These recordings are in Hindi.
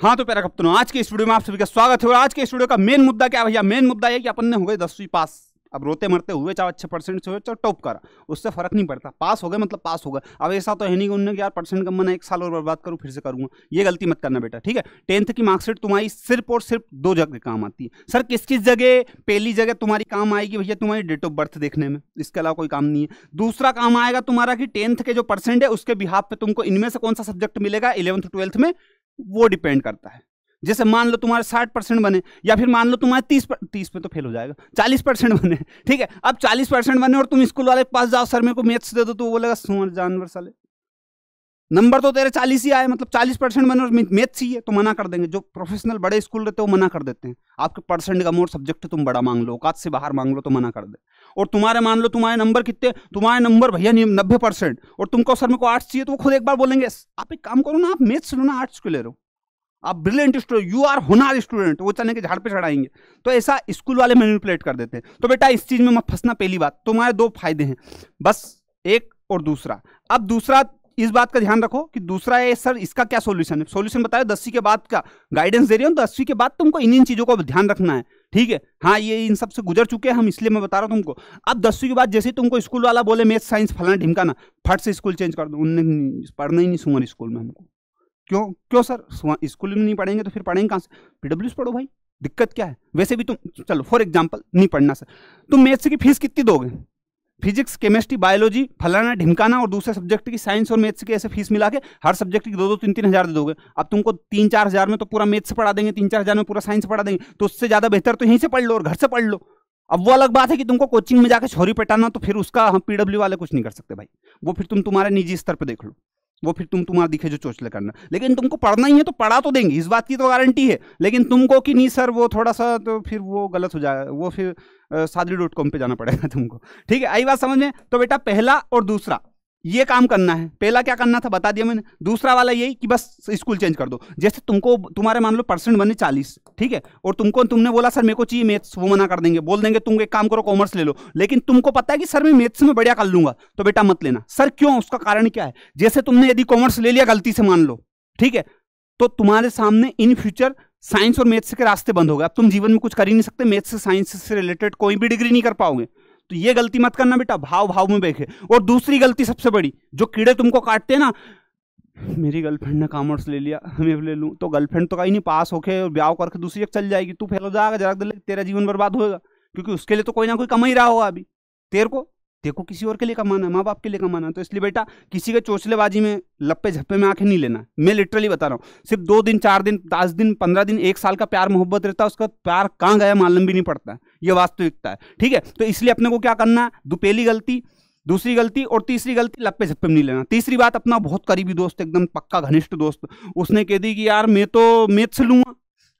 हाँ तो प्यारे कप्तानों, आज के इस वीडियो में आप सभी का स्वागत है। और आज के इस वीडियो का मेन मुद्दा क्या है भैया? मेन मुद्दा है कि अपन ने हो गए 10वीं पास। अब रोते मरते हुए, चाहे अच्छे परसेंट से हुए, चाहे टॉप करा, उससे फर्क नहीं पड़ता। पास हो गए मतलब पास हो गए। अब ऐसा तो है नहीं कि उन्होंने कि यार परसेंट कम बना, एक साल और बर्बाद करूँ फिर से करूंगा। ये गलती मत करना बेटा, ठीक है। 10th की मार्कशीट तुम्हारी सिर्फ और सिर्फ दो जगह काम आती है। सर किस किस जगह? पहली जगह तुम्हारी काम आएगी भैया तुम्हारी डेट ऑफ बर्थ देखने में, इसके अलावा कोई काम नहीं है। दूसरा काम आएगा तुम्हारा कि 10th के जो परसेंट है उसके बिहाफ पे तुमको इनमें से कौन सा सब्जेक्ट मिलेगा 11th 12th में, वो डिपेंड करता है। जैसे मान लो तुम्हारे 60% बने, या फिर मान लो तुम्हारे 30 पे तो फेल हो जाएगा, 40% बने, ठीक है। अब 40% बने और तुम स्कूल वाले के पास जाओ, सर मेरे को मैथ्स दे दो, तो वो बोलेगा सुअर जानवर साले, नंबर तो तेरे 40 ही आए, मतलब 40% बने और मैथ्स ही है, तो मना कर देंगे। जो प्रोफेशनल बड़े स्कूल रहते हैं वो मना कर देते हैं। आपके परसेंट कम और सब्जेक्ट तुम बड़ा मांग लो, औकात से बाहर मांग लो तो मना कर दे। और तुम्हारे मान लो तुम्हारे नंबर कितने, तुम्हारे नंबर भैया 90% और तुमको सर मेरे को आर्ट्स चाहिए, तो वो खुद एक बार बोलेंगे आप एक काम करो ना, आप मैथ्स लो ना, आर्ट्स क्यों ले रहे हो, आप ब्रिलियंट स्टूडेंट, यू आर होनहार स्टूडेंट, वो चने के झाड़ पे चढ़ाएंगे। तो ऐसा स्कूल वाले मैनिपुलेट कर देते हैं। तो बेटा इस चीज में मत फंसना। पहली बात, तुम्हारे दो फायदे हैं बस, एक और दूसरा। अब दूसरा इस बात का ध्यान रखो कि दूसरा है सर इसका क्या सॉल्यूशन है। सॉल्यूशन बताया 10वीं के बाद का गाइडेंस दे रही हूँ। 10वीं के बाद तुमको इन चीजों का ध्यान रखना है, ठीक है। हाँ ये इन सब से गुजर चुके हैं हम, इसलिए मैं बता रहा हूँ तुमको। अब 10वीं के बाद जैसे तुमको स्कूल वाला बोले मैथ साइंस फलाना ढिमकाना, फट से स्कूल चेंज कर दो। उन्होंने पढ़ना ही नहीं सुअर स्कूल में हमको। क्यों क्यों सर? स्कूल में नहीं पढ़ेंगे तो फिर पढ़ेंगे कहाँ से? पीडब्ल्यूएस पढ़ो भाई, दिक्कत क्या है? वैसे भी तुम चलो फॉर एग्जांपल नहीं पढ़ना सर, तुम मैथ्स की फीस कितनी दोगे? फिजिक्स केमिस्ट्री बायोलॉजी फलाना ढिमकाना और दूसरे सब्जेक्ट की साइंस और मैथ्स की ऐसे फीस मिला के हर सब्जेक्ट की 2-3 हज़ार दे दोगे। अब तुमको 3-4 हज़ार में तो पूरा मैथ्स पढ़ा देंगे, 3-4 हज़ार में पूरा साइंस पढ़ा देंगे। तो उससे ज्यादा बेहतर तो यहीं से पढ़ लो और घर से पढ़ लो। अब वो अलग बात है कि तुमको कोचिंग में जाकर छोरी पटाना, तो फिर उसका हम पीडब्ल्यू वाले कुछ नहीं कर सकते भाई। वो फिर तुम तुम्हारे निजी स्तर पर देख लो, वो फिर तुम्हारा दिखे जो चोचले करना। लेकिन तुमको पढ़ना ही है तो पढ़ा तो देंगे, इस बात की तो गारंटी है। लेकिन तुमको कि नहीं सर वो थोड़ा सा, तो फिर वो गलत हो जाएगा, वो फिर sadri.com पे जाना पड़ेगा तुमको, ठीक है। आई बात समझ में? तो बेटा पहला और दूसरा ये काम करना है। पहला क्या करना था बता दिया मैंने, दूसरा वाला यही कि बस स्कूल चेंज कर दो। जैसे तुमको तुम्हारे मान लो परसेंट बने 40, ठीक है, और तुमने बोला सर मेरे को चाहिए मैथ्स, वो मना कर देंगे, बोल देंगे तुम एक काम करो कॉमर्स ले लो। लेकिन तुमको पता है कि सर मैं मैथ्स में बढ़िया कर लूंगा, तो बेटा मत लेना। सर क्यों? उसका कारण क्या है? जैसे तुमने यदि कॉमर्स ले लिया गलती से मान लो, ठीक है, तो तुम्हारे सामने इन फ्यूचर साइंस और मैथ्स के रास्ते बंद हो गए। अब तुम जीवन में कुछ कर ही नहीं सकते, मैथ्स से साइंस से रिलेटेड कोई भी डिग्री नहीं कर पाओगे। तो ये गलती मत करना बेटा, भाव में देखे। और दूसरी गलती सबसे बड़ी, जो कीड़े तुमको काटते हैं ना, मेरी गर्लफ्रेंड ने कॉमर्स ले लिया मैं भी ले लूं, तो गर्लफ्रेंड तो कहीं नहीं, पास होके और ब्याह करके दूसरी एक चल जाएगी, तू फेल हो जाएगा, जरा देर तेरा जीवन बर्बाद होगा। क्योंकि उसके लिए तो कोई ना कोई कमा ही रहा होगा अभी। तेरे को किसी और के लिए कमाना है, माँ बाप के लिए कमाना है। तो इसलिए बेटा किसी के चोचलेबाजी में लप्पे झप्पे में आंखें नहीं लेना। मैं लिटरली बता रहा हूँ, सिर्फ 2 दिन 4 दिन 10 दिन 15 दिन 1 साल का प्यार मोहब्बत रहता है, उसका प्यार कहाँ गया मालूम भी नहीं पड़ता है। ये वास्तविकता है, ठीक है। तो इसलिए अपने को क्या करना है, पहली गलती, दूसरी गलती और तीसरी गलती, लप्पे झप्पे में नहीं लेना। तीसरी बात, अपना बहुत करीबी दोस्त, एकदम पक्का घनिष्ठ दोस्त, उसने कह दी कि यार मैं तो मैथ्स लूंगा,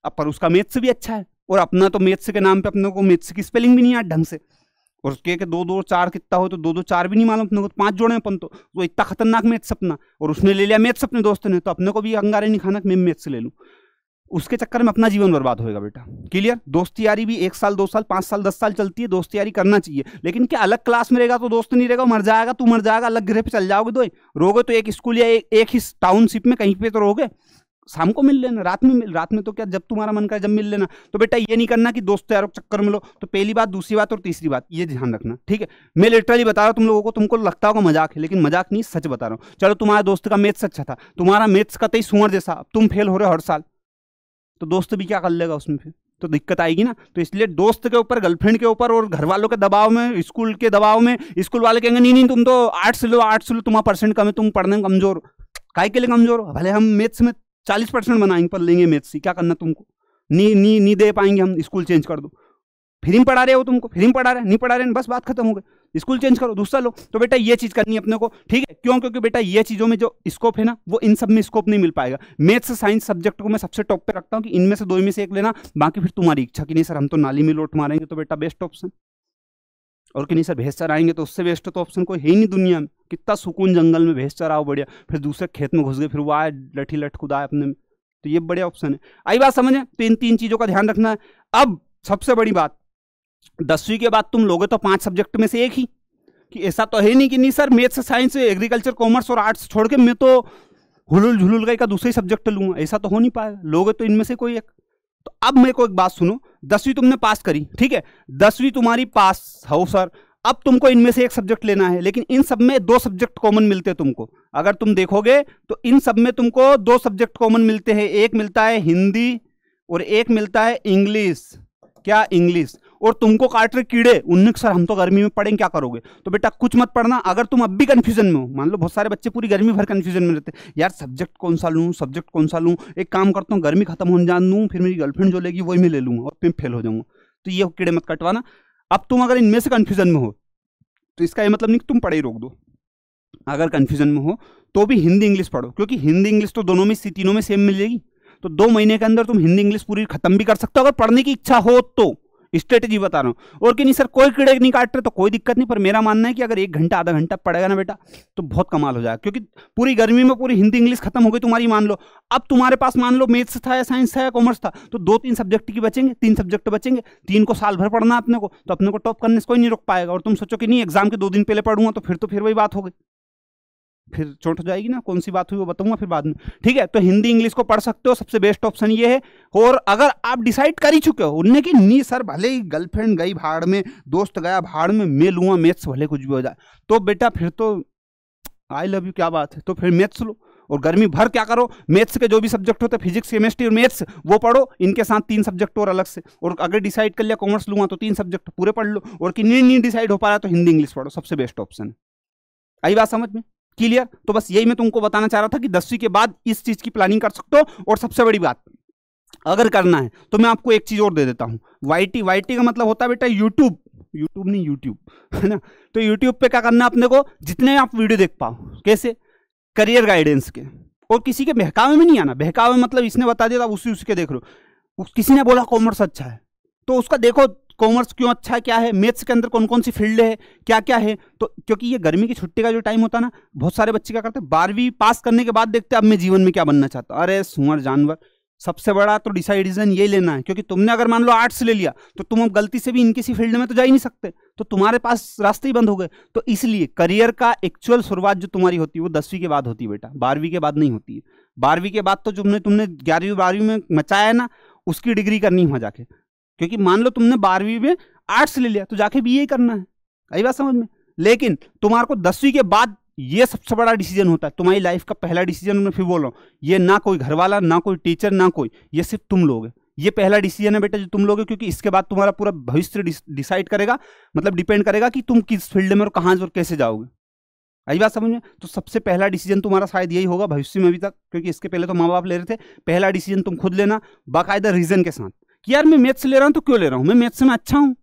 अब पर उसका मैथ्स भी अच्छा है और अपना तो मैथ्स के नाम पे अपने को मैथ्स की स्पेलिंग भी नहीं आता ढंग से, और उसके 2-2-4 कितना हो, तो 2-2-4 भी नहीं मालूम अपने को, 5 जोड़े अपन तो इतना खतरनाक मैथ्स अपना, और उसने ले लिया मैथ्स अपने दोस्त ने, तो अपने को भी अंगारे नहीं खाना कि मैं मैथ्स ले लूं। उसके चक्कर में अपना जीवन बर्बाद होएगा बेटा। क्लियर? दोस्ती यारी भी 1 साल 2 साल 5 साल 10 साल चलती है, दोस्ती यारी करना चाहिए। लेकिन क्या अलग क्लास में रहेगा तो दोस्त नहीं रहेगा, मर जाएगा, तू मर जाएगा, अलग घर पे चल जाओगे, दो रोगे तो एक स्कूल या एक ही टाउनशिप में कहीं पे तो रोगे। शाम को मिल लेना, रात में तो क्या जब तुम्हारा मन करे जब मिल लेना। तो बेटा ये नहीं करना कि दोस्त यारों के चक्कर में लो। तो पहली बात, दूसरी बात और तीसरी बात ये ध्यान रखना, ठीक है। मैं लिटरली बता रहा हूँ तुम लोगों को, तुमको लगता होगा मजाक है, लेकिन मजाक नहीं, सच बता रहा हूँ। चलो तुम्हारे दोस्त का मैथ्स अच्छा था, तुम्हारा मैथ्स का तई सुअर जैसा, तुम फेल हो रहे हो हर साल, तो दोस्त भी क्या कर लेगा उसमें, फिर तो दिक्कत आएगी ना। तो इसलिए दोस्त के ऊपर, गर्लफ्रेंड के ऊपर और घर वालों के दबाव में, स्कूल के दबाव में, स्कूल वाले कहेंगे नहीं तुम तो आर्ट्स लो, तुम्हारा परसेंट कम है, तुम पढ़ने में कमजोर, काय के लिए कमजोर हो? भले हम मैथ्स में 40% बनाएंगे पर लेंगे मैथ्स ही, क्या करना तुमको? नहीं दे पाएंगे हम, स्कूल चेंज कर दो। फ्री में पढ़ा रहे हो तुमको, फ्री में पढ़ा रहे, नहीं पढ़ा रहे, बस बात खत्म हो गई, स्कूल चेंज करो, दूसरा लो। तो बेटा ये चीज करनी है अपने को, ठीक है। क्यों? क्योंकि बेटा ये चीजों में जो स्कोप है ना, वो इन सब में स्कोप नहीं मिल पाएगा। मैथ्स साइंस सब्जेक्ट को मैं सबसे टॉप पे रखता हूँ कि इनमें से 2 में से एक लेना, बाकी फिर तुम्हारी इच्छा की नहीं सर हम तो नाली में लोट मारेंगे, तो बेटा बेस्ट ऑप्शन। और कि नहीं सर भैंस चराएंगे, तो उससे बेस्ट तो ऑप्शन कोई है ही नहीं दुनिया में। कितना सुकून जंगल में भैंस चराओ बढ़िया, फिर दूसरे खेत में घुस गए, फिर वो आए लठी लट खुदा अपने में, तो ये बढ़िया ऑप्शन है। आई बात समझे? तो इन 3 चीजों का ध्यान रखना है। अब सबसे बड़ी बात, 10वीं के बाद तुम लोगे तो 5 सब्जेक्ट में से एक ही, कि ऐसा तो है नहीं कि नहीं sir maths science agriculture commerce और आर्ट्स छोड़ के मैं तो हुलुल झुलुल गई का दूसरे सब्जेक्ट लूंगा, ऐसा तो हो नहीं पाएगा, लोगे तो इनमें से कोई एक। तो अब मेरे को एक बात सुनो, 10वीं तुमने पास करी, ठीक है, 10वीं तुम्हारी पास हो सर, अब तुमको इनमें से एक सब्जेक्ट लेना है, लेकिन इन सब में 2 सब्जेक्ट कॉमन मिलते हैं तुमको। अगर तुम देखोगे तो इन सब में तुमको 2 सब्जेक्ट कॉमन मिलते हैं, एक मिलता है हिंदी और एक मिलता है इंग्लिश। क्या? इंग्लिश। और तुमको काट रहे कीड़े, उन्हें सर हम तो गर्मी में पढ़ेंगे, क्या करोगे? तो बेटा कुछ मत पढ़ना। अगर तुम अब भी कंफ्यूजन में हो, मान लो बहुत सारे बच्चे पूरी गर्मी भर कंफ्यूजन में रहते हैं, यार सब्जेक्ट कौन सा लूं, सब्जेक्ट कौन सा लूं, एक काम करता हूं गर्मी खत्म होने जान दूं, फिर मेरी गर्लफ्रेंड जो लेगी वही मैं ले लूंगा और फिर फेल हो जाऊंगा। तो ये कीड़े मत कटवाना। अब तुम अगर इनमें से कंफ्यूजन में हो तो इसका ये मतलब नहीं कि तुम पढ़ाई रोक दो। अगर कंफ्यूजन में हो तो भी हिंदी इंग्लिश पढ़ो, क्योंकि हिंदी इंग्लिश तो दोनों में तीनों में सेम मिल जाएगी। तो 2 महीने के अंदर तुम हिंदी इंग्लिश पूरी खत्म भी कर सकते हो, अगर पढ़ने की इच्छा हो तो। स्ट्रेटेजी बता रहा हूं। और कि नहीं सर कोई कीड़े नहीं काट रहे तो कोई दिक्कत नहीं, पर मेरा मानना है कि अगर 1 घंटा आधा घंटा पढ़ेगा ना बेटा तो बहुत कमाल हो जाएगा, क्योंकि पूरी गर्मी में पूरी हिंदी इंग्लिश खत्म हो गई तुम्हारी। मान लो अब तुम्हारे पास मान लो मैथ्स था या साइंस था या कॉमर्स था, तो 2-3 सब्जेक्ट की बचेंगे, 3 सब्जेक्ट बचेंगे, 3 को साल भर पढ़ना अपने को, तो अपने को टॉप करने से कोई नहीं रोक पाएगा। और तुम सोचो कि नहीं एग्जाम के 2 दिन पहले पढ़ूंगा, तो फिर वही बात हो गई, फिर चोट हो जाएगी ना। कौन सी बात हुई वो बताऊंगा फिर बाद में, ठीक है। तो हिंदी इंग्लिश को पढ़ सकते हो, सबसे बेस्ट ऑप्शन ये है। और अगर आप डिसाइड कर ही चुके हो उनने कि नहीं सर भले ही गर्लफ्रेंड गई भाड़ में, दोस्त गया भाड़ में, मैं लूंगा मैथ्स भले कुछ भी हो जाए, तो बेटा फिर तो आई लव यू, क्या बात है, तो फिर मैथ्स लो। और गर्मी भर क्या करो, मैथ्स के जो भी सब्जेक्ट होते हैं फिजिक्स केमिस्ट्री और मैथ्स वो पढ़ो, इनके साथ 3 सब्जेक्ट और अलग से। और अगर डिसाइड कर लिया कॉमर्स लूंगा तो 3 सब्जेक्ट पूरे पढ़ लो। और कि नहीं डिसाइड हो पा रहा तो हिंदी इंग्लिश पढ़ो, सबसे बेस्ट ऑप्शन है। आई बात समझ में? क्लियर? तो बस यही मैं तुमको बताना चाह रहा था कि 10वीं के बाद इस चीज की प्लानिंग कर सकते हो। और सबसे बड़ी बात, अगर करना है तो मैं आपको एक चीज और दे देता हूं, वाईटी का मतलब होता है बेटा यूट्यूब नहीं यूट्यूब, है ना। तो यूट्यूब पे क्या करना है अपने को, जितने आप वीडियो देख पाओ, कैसे, करियर गाइडेंस के, और किसी के बहकावे में नहीं आना। बहकावे मतलब इसने बता दिया उसी के देख लो, किसी ने बोला कॉमर्स अच्छा है तो उसका देखो कॉमर्स क्यों अच्छा है, क्या है, मैथ्स के अंदर कौन कौन सी फील्ड है, क्या क्या है। तो क्योंकि ये गर्मी की छुट्टी का जो टाइम होता है ना, बहुत सारे बच्चे क्या करते हैं 12वीं पास करने के बाद देखते हैं अब मैं जीवन में क्या बनना चाहता हूं। अरे सुअर जानवर, सबसे बड़ा तो डिसाइडेशन ये लेना है, क्योंकि तुमने अगर मान लो आर्ट्स ले लिया तो तुम अब गलती से भी इन किसी फील्ड में तो जा ही नहीं सकते, तो तुम्हारे पास रास्ते ही बंद हो गए। तो इसलिए करियर का एक्चुअल शुरुआत जो तुम्हारी होती है वो 10वीं के बाद होती है बेटा, 12वीं के बाद नहीं होती है। 12वीं के बाद तो तुमने 11वीं 12वीं में मचाया है ना, उसकी डिग्री करनी है जाके। क्योंकि मान लो तुमने 12वीं में आर्ट्स ले लिया तो जाके बीए करना है, आई बात समझ में। लेकिन तुम्हारे को 10वीं के बाद ये सबसे बड़ा डिसीजन होता है, तुम्हारी लाइफ का पहला डिसीजन। मैं फिर बोल रहा हूँ, ये ना कोई घर वाला, ना कोई टीचर, ना कोई, ये सिर्फ तुम लोगे। ये पहला डिसीजन है बेटा जो तुम लोगे, क्योंकि इसके बाद तुम्हारा पूरा भविष्य डिसाइड करेगा, मतलब डिपेंड करेगा कि तुम किस फील्ड में और कहाँ और कैसे जाओगे। आई बात समझ में। तो सबसे पहला डिसीजन तुम्हारा शायद यही होगा भविष्य में अभी तक, क्योंकि इसके पहले तो माँ बाप ले रहे थे। पहला डिसीजन तुम खुद लेना, बाकायदा रीजन के साथ कि यार मैं मैथ्स ले रहा हूँ तो क्यों ले रहा हूँ, मैं मैथ्स में अच्छा हूँ,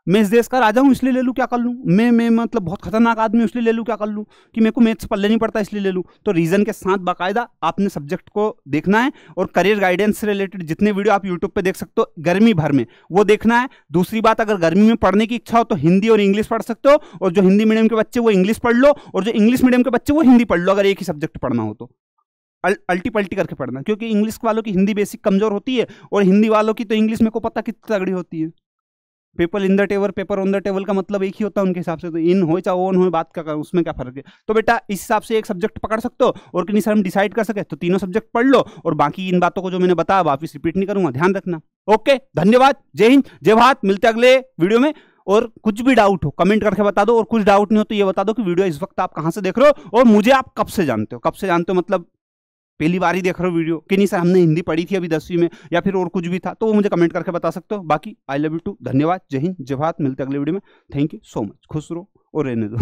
मैं इस देश का राजा हूँ इसलिए ले लूँ, क्या कर लूँ, मैं मतलब बहुत खतरनाक आदमी हूँ इसलिए ले लूँ, क्या कर लूँ, कि मेरे को मैथ्स पढ़ने नहीं पड़ता इसलिए ले लूँ। तो रीजन के साथ बाकायदा आपने सब्जेक्ट को देखना है। और करियर गाइडेंस से रिलेटेड जितने वीडियो आप यूट्यूब पे देख सकते हो गर्मी भर में, वो देखना है। दूसरी बात, अगर गर्मी में पढ़ने की इच्छा हो तो हिंदी और इंग्लिश पढ़ सकते हो, और जो हिंदी मीडियम के बच्चे वो इंग्लिश पढ़ लो, और जो इंग्लिश मीडियम के बच्चे वो हिंदी पढ़ लो, अगर एक ही सब्जेक्ट पढ़ना हो तो। अल्टी पल्टी करके पढ़ना, क्योंकि इंग्लिश वालों की हिंदी बेसिक कमजोर होती है, और हिंदी वालों की तो इंग्लिश में को पता कितनी तगड़ी होती है। Paper in the table, paper on the table का मतलब एक ही होता है उनके हिसाब से, तो इन हो चाहे ऑन हो बात का उसमें क्या फर्क है। तो बेटा इस हिसाब से एक सब्जेक्ट पकड़ सकते हो, और कि नहीं सर हम डिसाइड कर सके तो तीनों सब्जेक्ट पढ़ लो, और बाकी इन बातों को जो मैंने बताया वापिस रिपीट नहीं करूंगा, ध्यान रखना। ओके, धन्यवाद, जय हिंद, जय भारत, मिलते अगले वीडियो में। और कुछ भी डाउट हो कमेंट करके बता दो, और कुछ डाउट नहीं हो तो ये बता दो कि वीडियो इस वक्त आप कहां से देख रहे हो, और मुझे आप कब से जानते हो। कब से जानते हो मतलब पहली बार ही देख रहे हो वीडियो, कि नहीं सर हमने हिंदी पढ़ी थी अभी 10वीं में, या फिर और कुछ भी था, तो वो मुझे कमेंट करके बता सकते हो। बाकी आई लव यू टू, धन्यवाद, जय हिंद, जय भारत, मिलते अगले वीडियो में। थैंक यू सो मच, खुश रहो और रहने दो।